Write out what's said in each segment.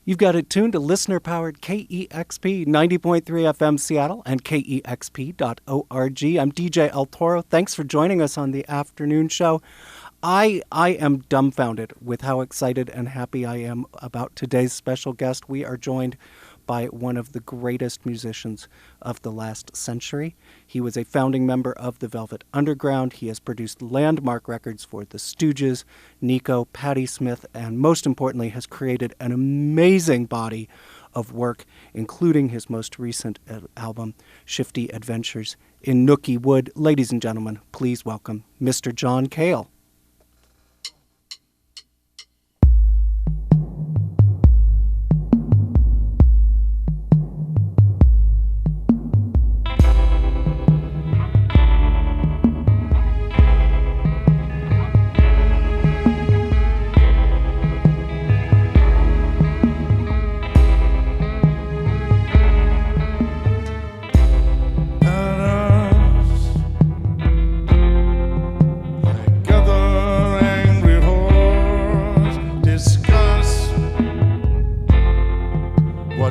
You've got it tuned to listener-powered KEXP 90.3 FM Seattle and KEXP.org. I'm DJ El Toro. Thanks for joining us on the afternoon show. I am dumbfounded with how excited and happy I am about today's special guest. We are joined by one of the greatest musicians of the last century. He was a founding member of the Velvet Underground. He has produced landmark records for The Stooges, Nico, Patti Smith, and most importantly has created an amazing body of work, including his most recent album, Shifty Adventures in Nookie Wood. Ladies and gentlemen, please welcome Mr. John Cale.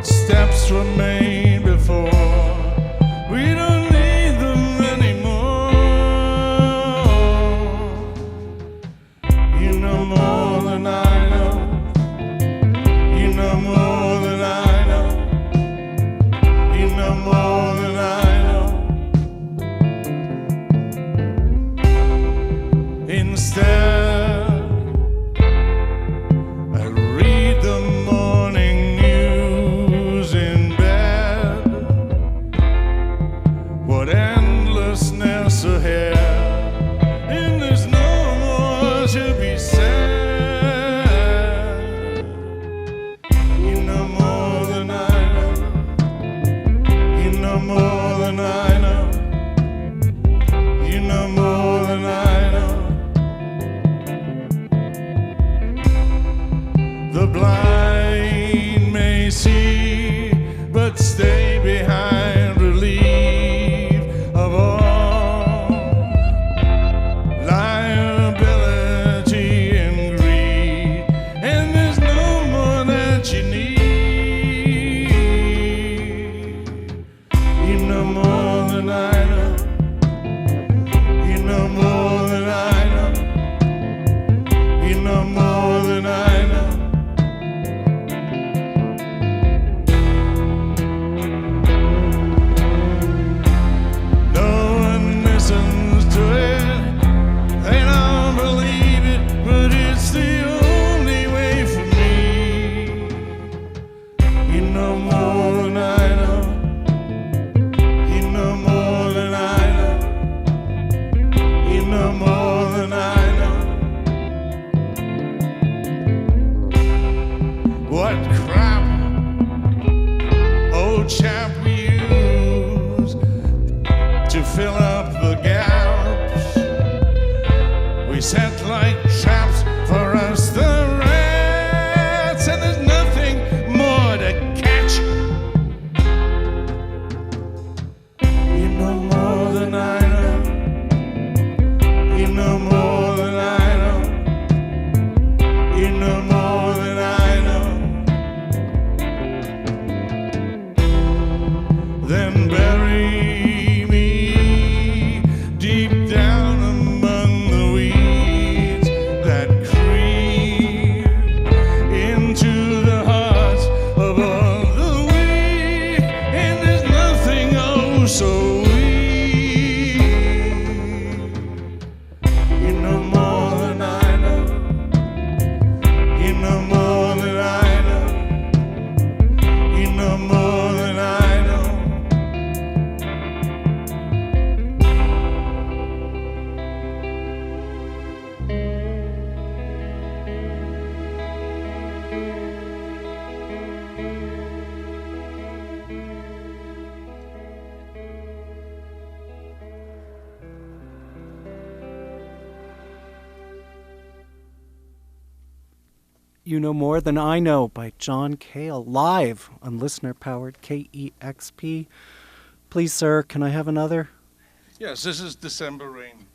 Steps were made before. We don't need them anymore. You know more than I know. You know more than I know. You know more than I know. Instead, I read the morning news in bed. What endlessness ahead, and there's no more to be said. You know more than I know. You know more than I know. You know more than I know. The blind may see, but stay behind, relieved of all liability and greed, and there's no more that you need. You know more than I know. You know more than I know. You know more than I know. What crap, old chap, we use to fill up the gaps. We set like traps for us, the rats, and there's nothing more to catch. You know more than I know. You know more than I know. You know more than I know. Then bury me deep down among the weeds that creep into the hearts of all the weak, and there's nothing oh so weak. You know more than I know. You know more than I know. You know more than I know. You Know More Than I Know by John Cale, live on listener-powered KEXP. Please, sir, can I have another? Yes, this is December Rain.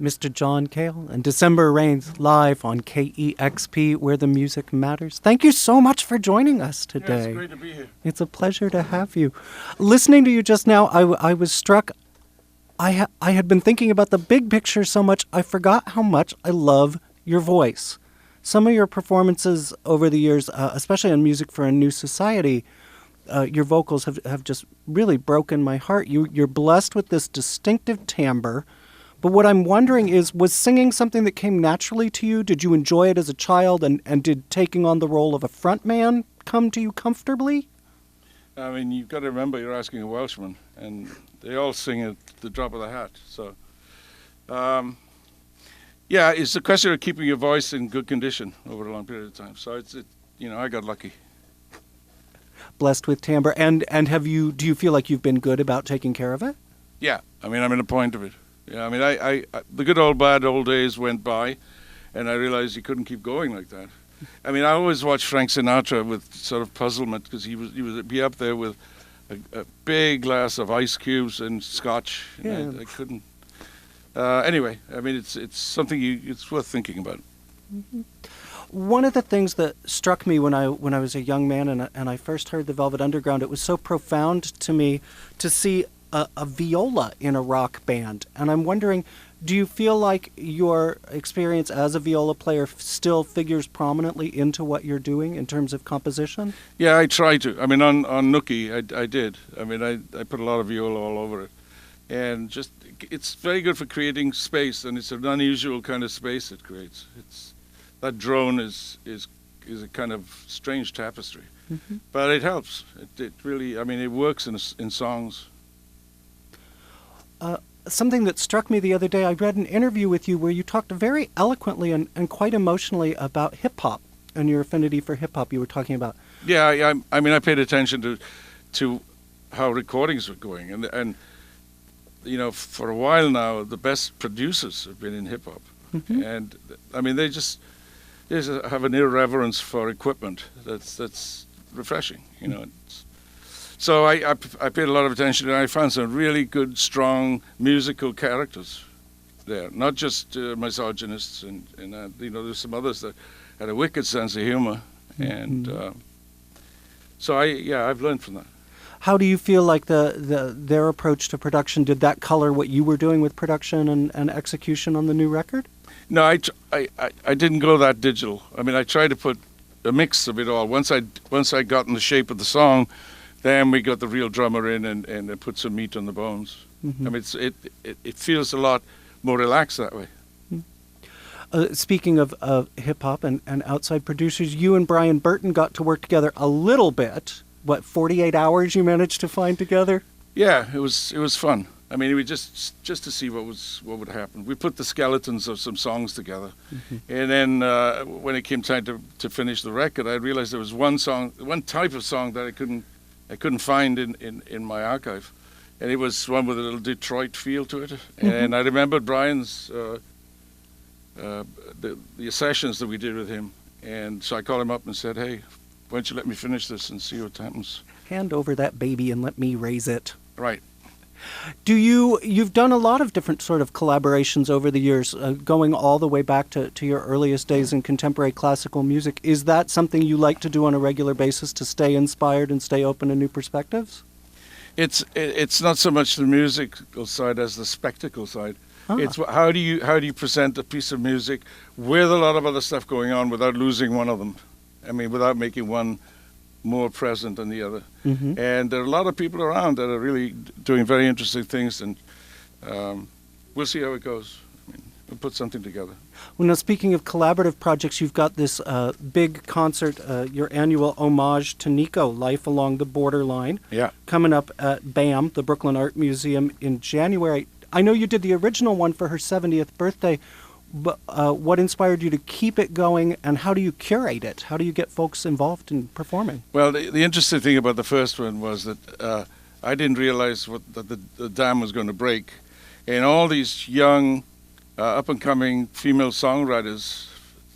Mr. John Cale, and December Rains live on KEXP, where the music matters. Thank you so much for joining us today. Yeah, it's great to be here. It's a pleasure to have you. Listening to you just now, I was struck. I had been thinking about the big picture so much, I forgot how much I love your voice. Some of your performances over the years, especially on Music for a New Society, your vocals have just really broken my heart. You're blessed with this distinctive timbre. But what I'm wondering is, was singing something that came naturally to you? Did you enjoy it as a child? And did taking on the role of a frontman come to you comfortably? I mean, you've got to remember you're asking a Welshman, and they all sing at the drop of the hat. So, yeah, it's a question of keeping your voice in good condition over a long period of time. So I got lucky. Blessed with timbre. And do you feel like you've been good about taking care of it? Yeah, I mean, I'm in a point of it. Yeah, I mean, I the good old bad old days went by, and I realized you couldn't keep going like that. I mean, I always watched Frank Sinatra with sort of puzzlement, because he would be up there with a big glass of ice cubes and scotch. And Yeah. I couldn't. Anyway, I mean, it's something it's worth thinking about. Mm-hmm. One of the things that struck me when I was a young man and I first heard the Velvet Underground, it was so profound to me to see a viola in a rock band. And I'm wondering, do you feel like your experience as a viola player still figures prominently into what you're doing in terms of composition? Yeah, I try to. I mean, on Nookie, I did. I mean, I put a lot of viola all over it. And just, it's very good for creating space, and it's an unusual kind of space it creates. That drone is a kind of strange tapestry. Mm-hmm. But it helps. It really, I mean, it works in songs. Something that struck me the other day, I read an interview with you where you talked very eloquently and quite emotionally about hip-hop and your affinity for hip-hop you were talking about. Yeah, I mean, I paid attention to how recordings were going. And you know, for a while now, the best producers have been in hip-hop. Mm-hmm. And, I mean, they just have an irreverence for equipment that's refreshing, you know. So I paid a lot of attention, and I found some really good, strong musical characters there. Not just misogynists, and you know, there's some others that had a wicked sense of humor, and so I've learned from that. How do you feel like their approach to production, did that color what you were doing with production and execution on the new record? No, I didn't go that digital. I mean, I tried to put a mix of it all. Once I got in the shape of the song, then we got the real drummer in and put some meat on the bones. Mm-hmm. I mean, it feels a lot more relaxed that way. Speaking of hip-hop and outside producers, you and Brian Burton got to work together a little bit. What, 48 hours you managed to find together? Yeah, it was fun. I mean, we just to see what would happen. We put the skeletons of some songs together, mm-hmm. and then when it came time to finish the record, I realized there was one type of song that I couldn't find in my archive, and it was one with a little Detroit feel to it. Mm-hmm. And I remembered Brian's the sessions that we did with him, and so I called him up and said, "Hey, why don't you let me finish this and see what happens? Hand over that baby and let me raise it." Right. You've done a lot of different sort of collaborations over the years, going all the way back to your earliest days in contemporary classical music. Is that something you like to do on a regular basis to stay inspired and stay open to new perspectives? It's not so much the musical side as the spectacle side. Ah. It's how do you present a piece of music with a lot of other stuff going on without losing one of them? I mean, without making one more present than the other. Mm-hmm. And there are a lot of people around that are really doing very interesting things, and we'll see how it goes. I mean, we'll put something together. Well, now, speaking of collaborative projects, you've got this big concert, your annual homage to Nico, Life Along the Borderline, coming up at BAM, the Brooklyn Art Museum, in January. I know you did the original one for her 70th birthday. But what inspired you to keep it going, and how do you curate it? How do you get folks involved in performing? Well, the interesting thing about the first one was that I didn't realize that the dam was going to break. And all these young, up-and-coming female songwriters,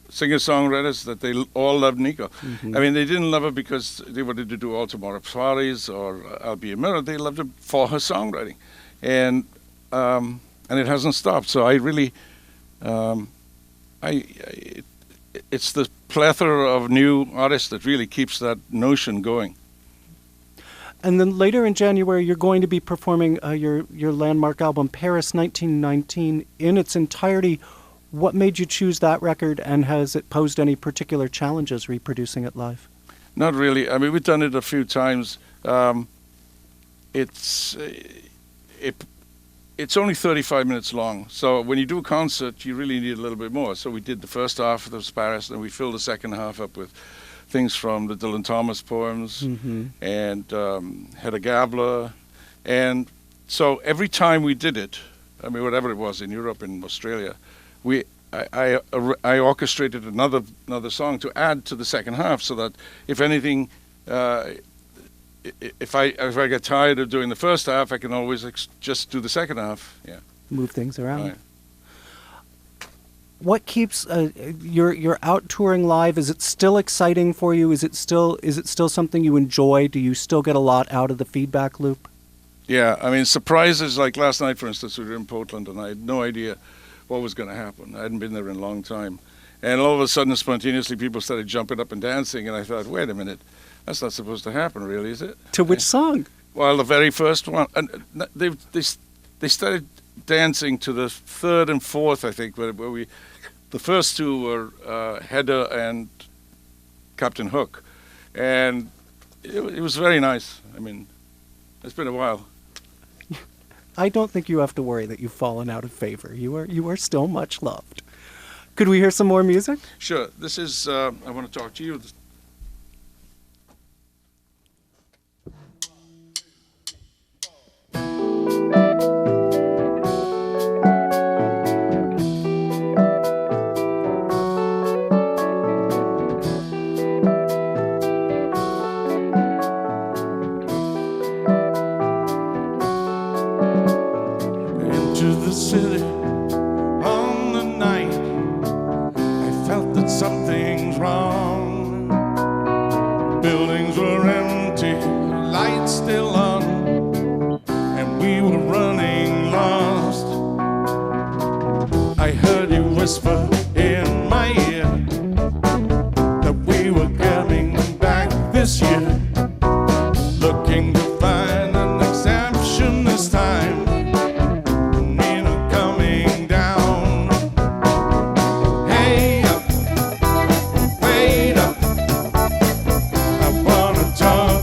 singer-songwriters, that they all loved Nico. Mm-hmm. I mean, they didn't love her because they wanted to do All Tomorrow Parties or I'll Be a Mirror. They loved her for her songwriting. And it hasn't stopped. So I really It's the plethora of new artists that really keeps that notion going. And then later in January, you're going to be performing your landmark album, Paris 1919, in its entirety. What made you choose that record, and has it posed any particular challenges reproducing it live? Not really. I mean, we've done it a few times. It's only 35 minutes long, so when you do a concert, you really need a little bit more. So we did the first half of the Paris, and we filled the second half up with things from the Dylan Thomas poems and Hedda Gabler. And so every time we did it, I mean, whatever it was in Europe and Australia, I orchestrated another song to add to the second half, so that if anything, if I get tired of doing the first half, I can always just do the second half. Yeah, move things around. Right. What keeps you're out touring live? Is it still exciting for you? Is it still something you enjoy? Do you still get a lot out of the feedback loop? Yeah, I mean, surprises like last night, for instance, we were in Portland, and I had no idea what was going to happen. I hadn't been there in a long time. And all of a sudden, spontaneously, people started jumping up and dancing, and I thought, wait a minute, that's not supposed to happen, really, is it? To which song? Well, the very first one. And they started dancing to the third and fourth, I think, where the first two were Hedda and Captain Hook. And it was very nice. I mean, it's been a while. I don't think you have to worry that you've fallen out of favor. You are still much loved. Could we hear some more music? Sure. This is, I want to talk to you. Into the city on the night, I felt that something's wrong. Buildings were empty, lights still on, and we were running lost. I heard you whisper in my ear that we were coming back this year, looking to find an exception this time. Talk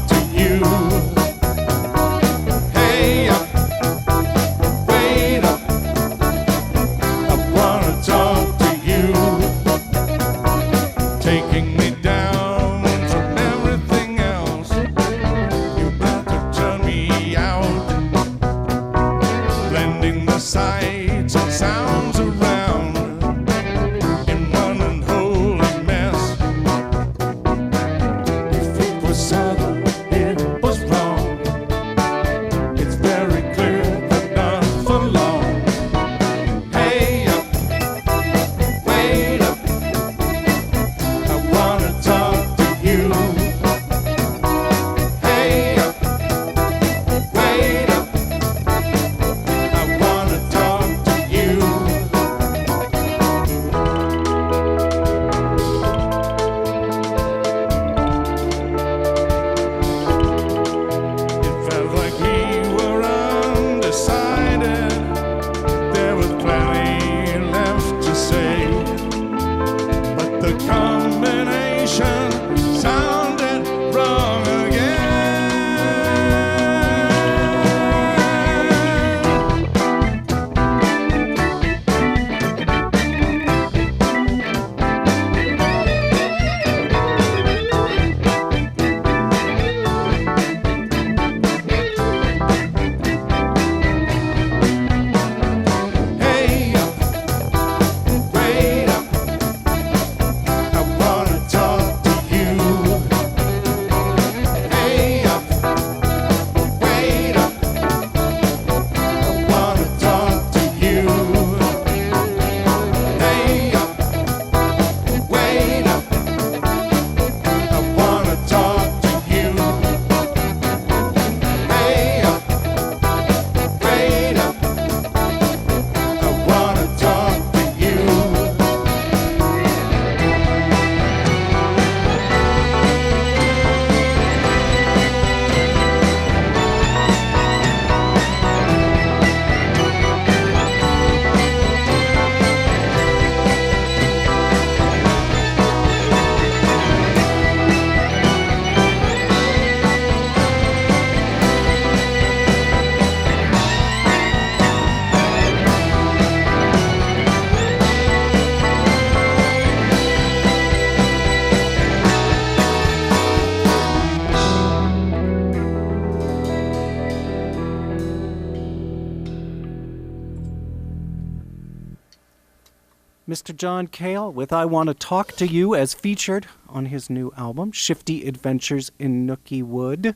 Mr. John Cale with I Want to Talk to You as featured on his new album, Shifty Adventures in Nookie Wood.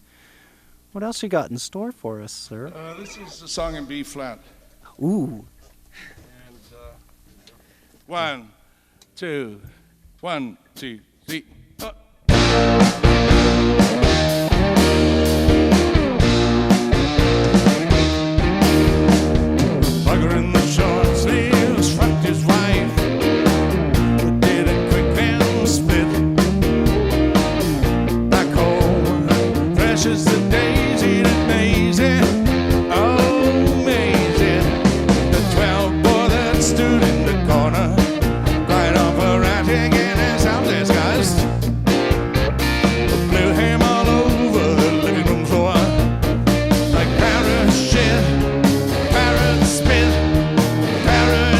What else you got in store for us, sir? This is a song in B flat. Ooh. And 1, 2, 1, 2, 3. Bugger in the short sleeves, fucked his wife. Did a quick and split. Back home, fresh as the daisy to Maisie. Oh, Maisie. The 12 boy that stood in the corner, quite operatic in his house disguised. Blew him all over the living room floor like parrot shit.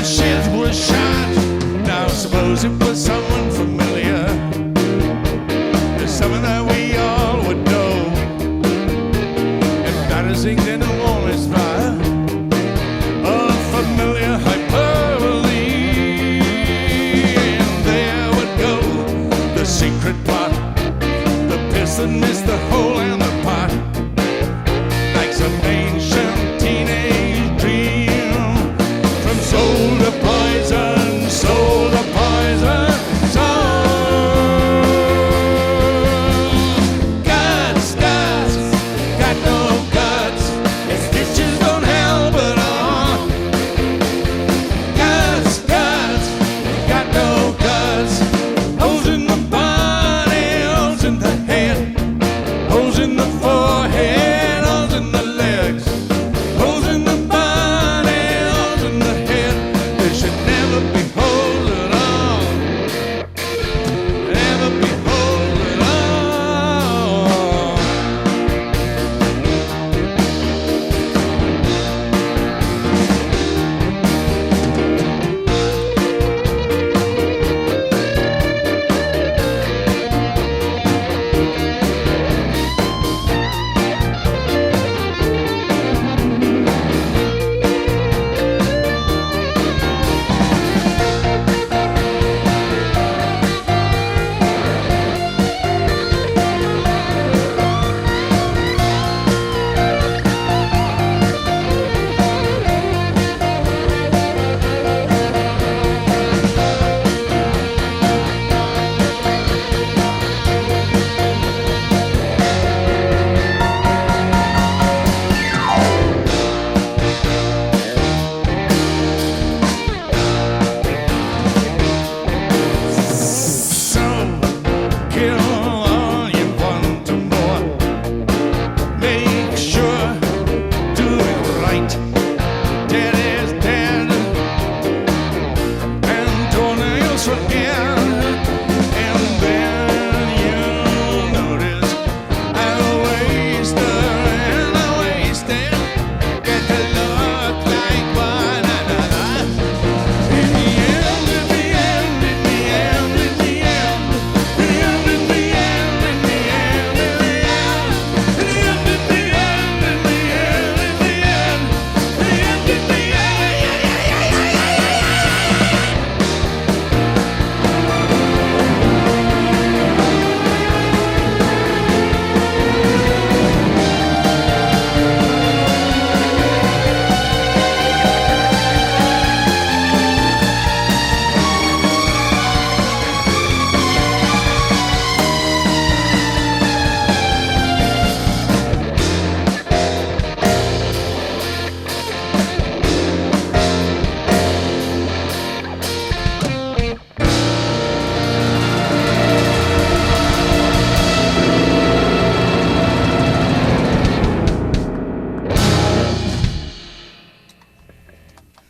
Shit was shot. Now suppose it was someone familiar, someone that we all would know. Embarrassing in a warmest fire, a familiar hyperbole. And there would go the secret plot, the piston is the hole and the pot, like some ancient teenage dream. Soul to poison, soul to poison, soul. Guts, guts, got no guts. If stitches don't help at all. Guts, guts, got no guts. Holes in the body, holes in the head, holes in the forehead, holes in the legs, holes in the body, holes in the head. There should never be holes at all. Never be holes at all. So kill all you want to more. Make sure do it right. Dead is dead, and toenails for air. And then you'll notice I wasted and I wasted. Get to look like one another. In the end, in the end, in the end, in the end, in the end, in the end, in the end, in the end, in the end, in the end, in the end, in the end, in the end,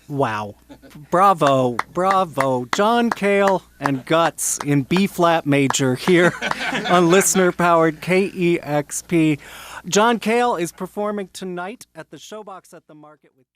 Wow. Bravo, bravo. John Cale and Guts in B-flat major here on listener-powered KEXP. John Cale is performing tonight at the Showbox at the Market with